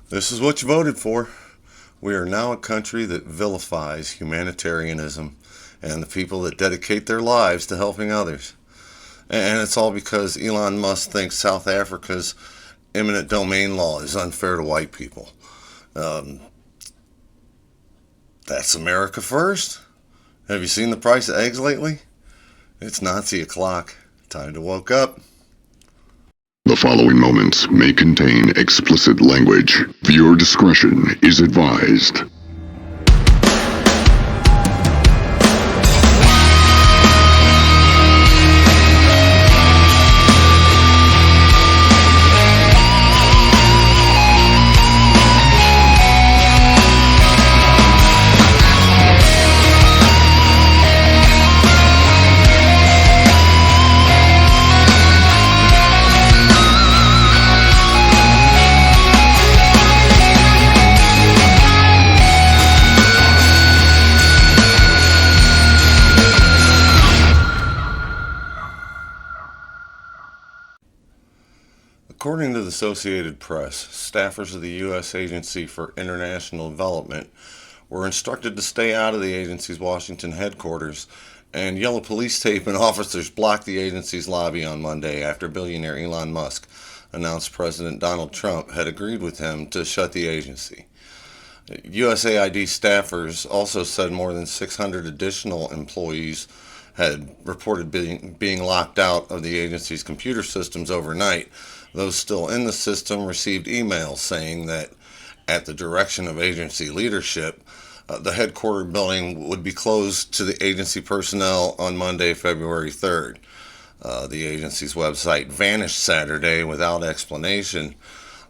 This is what you voted for. We are now a country that vilifies humanitarianism and the people that dedicate their lives to helping others. And it's all because Elon Musk thinks South Africa's eminent domain law is unfair to white people. Um, that's America first. Have you seen the price of eggs lately? It's Nazi o'clock. Time to woke up. The following moments may contain explicit language. Viewer discretion is advised. According to the Associated Press, staffers of the U.S. Agency for International Development were instructed to stay out of the agency's Washington headquarters, and yellow police tape and officers blocked the agency's lobby on Monday after billionaire Elon Musk announced President Donald Trump had agreed with him to shut the agency. USAID staffers also said more than 600 additional employees had reported being locked out of the agency's computer systems overnight. Those still in the system received emails saying that, at the direction of agency leadership, the headquarters building would be closed to the agency personnel on Monday, February 3rd. The agency's website vanished Saturday without explanation.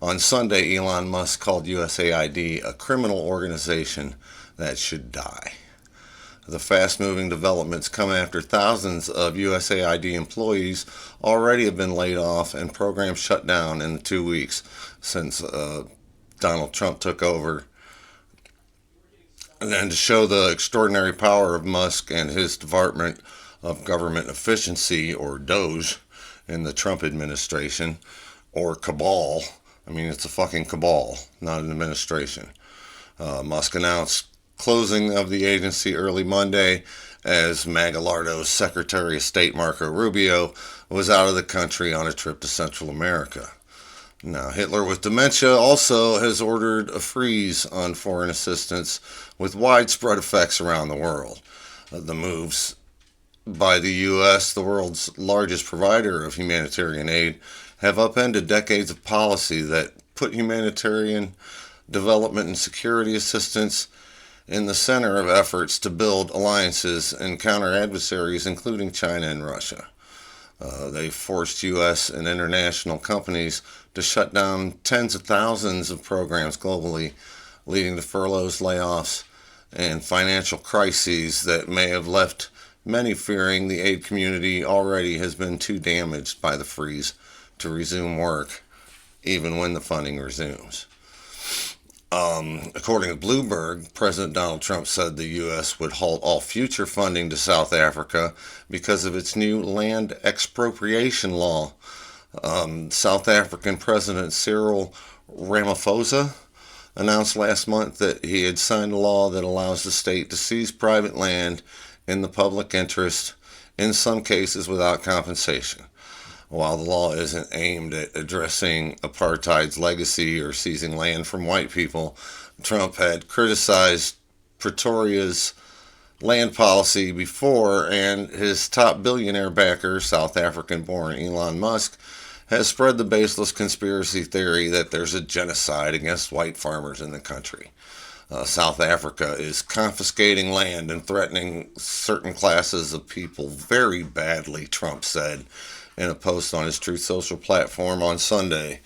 On Sunday, Elon Musk called USAID a criminal organization that should die. The fast-moving developments come after thousands of USAID employees already have been laid off and programs shut down in the 2 weeks since Donald Trump took over. And to show the extraordinary power of Musk and his Department of Government Efficiency, or DOGE, in the Trump administration, or cabal. I mean, it's a fucking cabal, not an administration. Musk announced closing of the agency early Monday as Magalardo's Secretary of State Marco Rubio was out of the country on a trip to Central America. Now, Hitler with dementia also has ordered a freeze on foreign assistance with widespread effects around the world. The moves by the U.S., the world's largest provider of humanitarian aid, have upended decades of policy that put humanitarian development and security assistance in the center of efforts to build alliances and counter adversaries, including China and Russia. They forced U.S. and international companies to shut down tens of thousands of programs globally, leading to furloughs, layoffs, and financial crises that may have left many fearing the aid community already has been too damaged by the freeze to resume work, even when the funding resumes. According to Bloomberg, President Donald Trump said the U.S. would halt all future funding to South Africa because of its new land expropriation law. South African President Cyril Ramaphosa announced last month that he had signed a law that allows the state to seize private land in the public interest, in some cases without compensation. While the law isn't aimed at addressing apartheid's legacy or seizing land from white people, Trump had criticized Pretoria's land policy before, and his top billionaire backer, South African-born Elon Musk, has spread the baseless conspiracy theory that there's a genocide against white farmers in the country. South Africa is confiscating land and threatening certain classes of people very badly, Trump said in a post on his Truth Social platform on Sunday.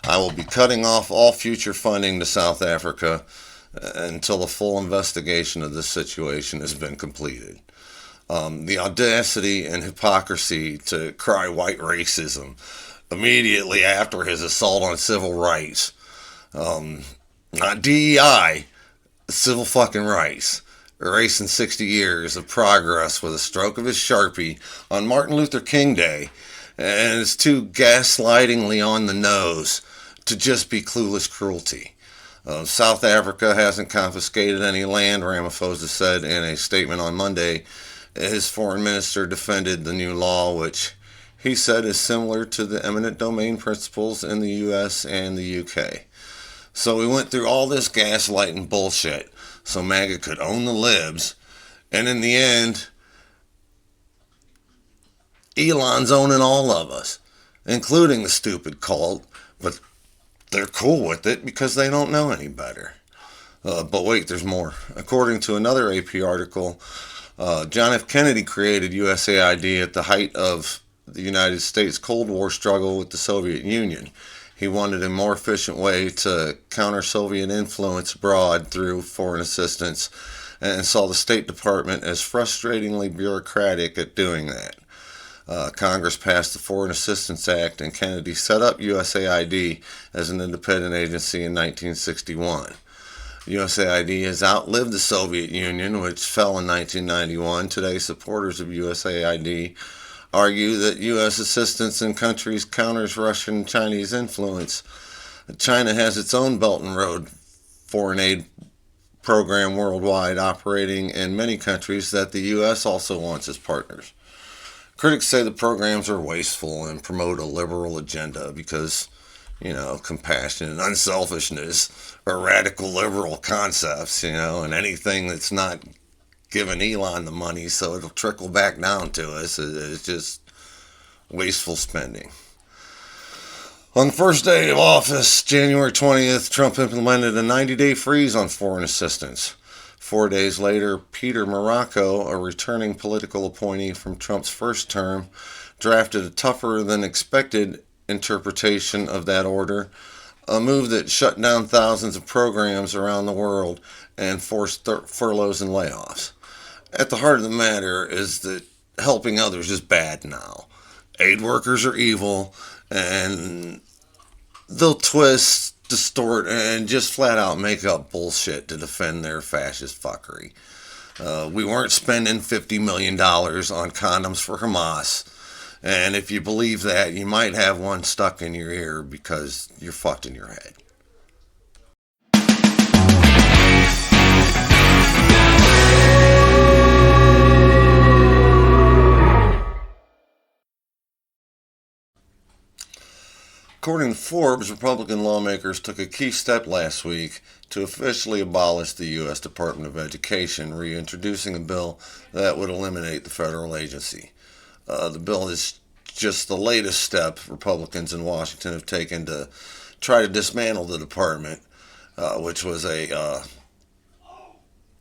I will be cutting off all future funding to South Africa until a full investigation of this situation has been completed. The audacity and hypocrisy to cry white racism immediately after his assault on civil rights. Not DEI, civil fucking rights. Erasing 60 years of progress with a stroke of his Sharpie on Martin Luther King Day, and it's too gaslightingly on the nose to just be clueless cruelty. South Africa hasn't confiscated any land, Ramaphosa said in a statement on Monday. His foreign minister defended the new law, which he said is similar to the eminent domain principles in the US and the UK. So we went through all this gaslighting bullshit so MAGA could own the libs, and in the end, Elon's owning all of us, including the stupid cult, but they're cool with it because they don't know any better. But wait, there's more. According to another AP article, John F. Kennedy created USAID at the height of the United States Cold War struggle with the Soviet Union. He wanted a more efficient way to counter Soviet influence abroad through foreign assistance and saw the State Department as frustratingly bureaucratic at doing that. Congress passed the Foreign Assistance Act, and Kennedy set up USAID as an independent agency in 1961. USAID has outlived the Soviet Union, which fell in 1991. Today, supporters of USAID argue that U.S. assistance in countries counters Russian and Chinese influence. China has its own Belt and Road foreign aid program worldwide, operating in many countries that the U.S. also wants as partners. Critics say the programs are wasteful and promote a liberal agenda because, compassion and unselfishness are radical liberal concepts, and anything that's not giving Elon the money so it'll trickle back down to us is just wasteful spending. On the first day of office, January 20th, Trump implemented a 90-day freeze on foreign assistance. 4 days later, Peter Marocco, a returning political appointee from Trump's first term, drafted a tougher than expected interpretation of that order, a move that shut down thousands of programs around the world and forced furloughs and layoffs. At the heart of the matter is that helping others is bad now. Aid workers are evil, and they'll twist, distort, and just flat out make up bullshit to defend their fascist fuckery. We weren't spending $50 million on condoms for Hamas, and if you believe that, you might have one stuck in your ear because you're fucked in your head. According to Forbes, Republican lawmakers took a key step last week to officially abolish the U.S. Department of Education, reintroducing a bill that would eliminate the federal agency. The bill is just the latest step Republicans in Washington have taken to try to dismantle the department, which was a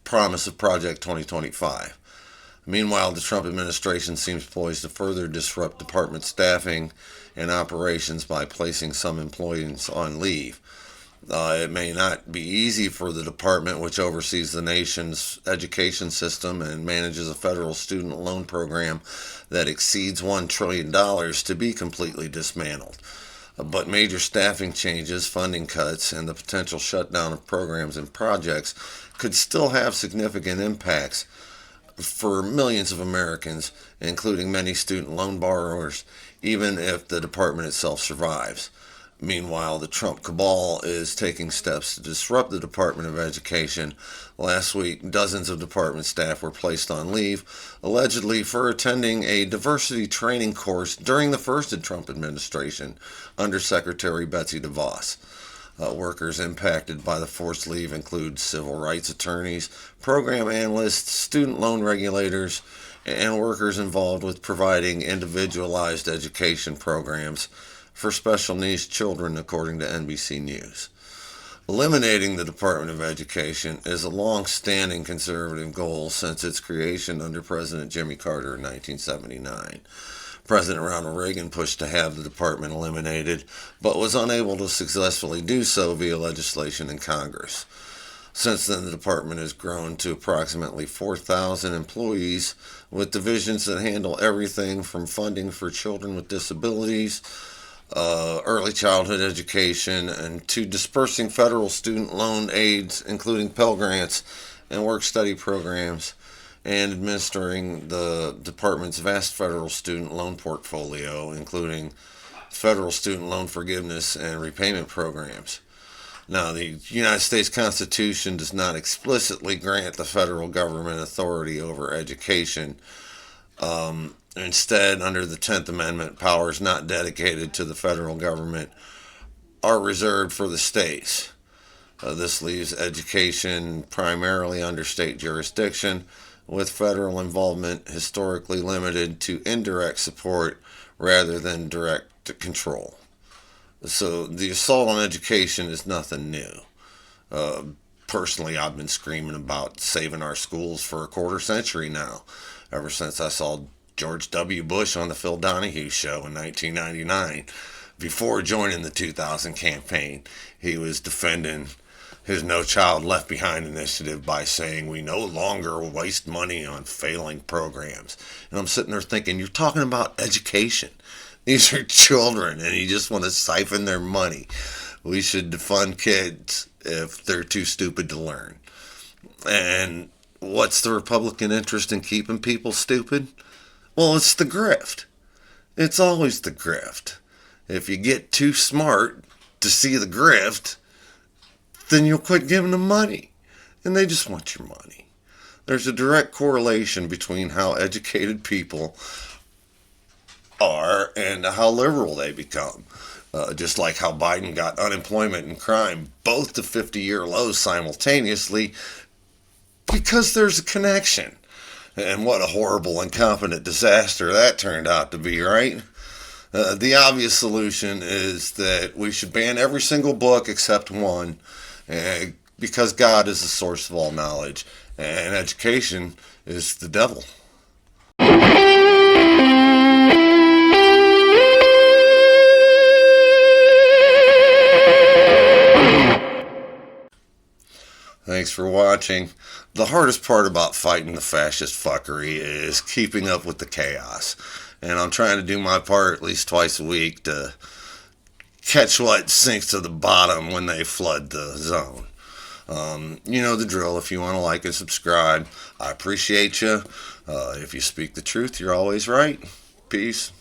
promise of Project 2025. Meanwhile, the Trump administration seems poised to further disrupt department staffing and operations by placing some employees on leave. It may not be easy for the department, which oversees the nation's education system and manages a federal student loan program that exceeds $1 trillion, to be completely dismantled. But major staffing changes, funding cuts, and the potential shutdown of programs and projects could still have significant impacts for millions of Americans, including many student loan borrowers, even if the department itself survives. Meanwhile, the Trump cabal is taking steps to disrupt the Department of Education. Last week, dozens of department staff were placed on leave, allegedly for attending a diversity training course during the first Trump administration under Secretary Betsy DeVos. Workers impacted by the forced leave include civil rights attorneys, program analysts, student loan regulators, and workers involved with providing individualized education programs for special needs children, according to NBC News. Eliminating the Department of Education is a long-standing conservative goal since its creation under President Jimmy Carter in 1979. President Ronald Reagan pushed to have the department eliminated, but was unable to successfully do so via legislation in Congress. Since then, the department has grown to approximately 4,000 employees, with divisions that handle everything from funding for children with disabilities, early childhood education, and to dispersing federal student loan aids, including Pell Grants and work-study programs, and administering the department's vast federal student loan portfolio, including federal student loan forgiveness and repayment programs. Now, the United States Constitution does not explicitly grant the federal government authority over education. Instead, under the 10th Amendment, powers not dedicated to the federal government are reserved for the states. This leaves education primarily under state jurisdiction, with federal involvement historically limited to indirect support rather than direct control. So the assault on education is nothing new. Uh, Personally, I've been screaming about saving our schools for a quarter century now, ever since I saw George W. Bush on the Phil Donahue show in 1999. Before joining the 2000 campaign, he was defending his No Child Left Behind initiative by saying we no longer waste money on failing programs. And I'm sitting there thinking, you're talking about education. These are children, and you just want to siphon their money. We should defund kids if they're too stupid to learn. And what's the Republican interest in keeping people stupid? Well, it's the grift. It's always the grift. If you get too smart to see the grift, then you'll quit giving them money. And they just want your money. There's a direct correlation between how educated people are and how liberal they become. Just like how Biden got unemployment and crime both to 50-year lows simultaneously, because there's a connection. And what a horrible, incompetent disaster that turned out to be, right? The obvious solution is that we should ban every single book except one, because God is the source of all knowledge, and education is the devil. Thanks for watching. The hardest part about fighting the fascist fuckery is keeping up with the chaos. And I'm trying to do my part at least twice a week to catch what sinks to the bottom when they flood the zone. You know the drill. If you want to like and subscribe, I appreciate you. If you speak the truth, you're always right. Peace.